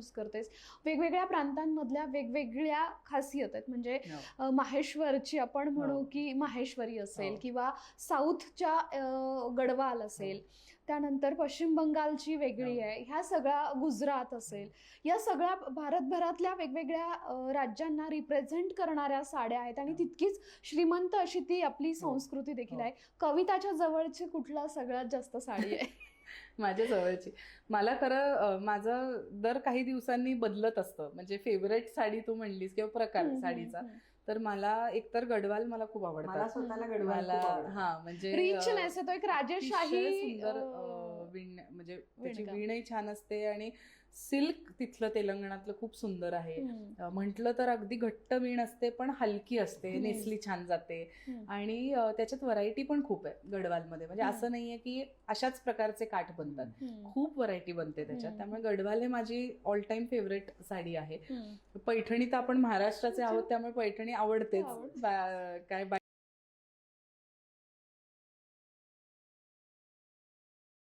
Use करतेस. वेगवेगळ्या प्रांतांमधल्या वेगवेगळ्या खासियत आहेत. म्हणजे माहेश्वरची आपण म्हणू की माहेश्वरी असेल, किंवा साऊथच्या गडवाल असेल, त्यानंतर पश्चिम बंगालची वेगळी आहे, ह्या सगळ्या गुजरात असेल, या सगळ्या भारतभरातल्या वेगवेगळ्या राज्यांना रिप्रेझेंट करणाऱ्या साड्या आहेत. आणि तितकीच श्रीमंत अशी ती आपली संस्कृती देखील आहे. कविताच्या जवळची कुठला सगळ्यात जास्त साडी आहे? माझ्या जवळची, मला खरं माझं दर काही दिवसांनी बदलत असतं. म्हणजे फेवरेट साडी तू म्हणलीस किंवा प्रकार साडीचा, तर मला एकतर गडवाल मला खूप आवडतात. मला स्वतःला गडवाल म्हणजे रिचनेस आहे तो, एक राजेशाही सुंदर विण, म्हणजे त्याची विणही छान असते आणि सिल्क तिथलं तेलंगणातलं खूप सुंदर आहे. म्हटलं तर अगदी घट्ट विण असते पण हलकी असते, नेसली छान जाते. आणि त्याच्यात व्हरायटी पण खूप आहे गडवालमध्ये. म्हणजे असं नाहीये की अशाच प्रकारचे काठ बनतात, खूप व्हरायटी बनते त्याच्यात. त्यामुळे गडवाल हे माझी ऑल टाइम फेवरेट साडी आहे. पैठणी तर आपण महाराष्ट्राचे आहोत त्यामुळे पैठणी आवडतेच. काय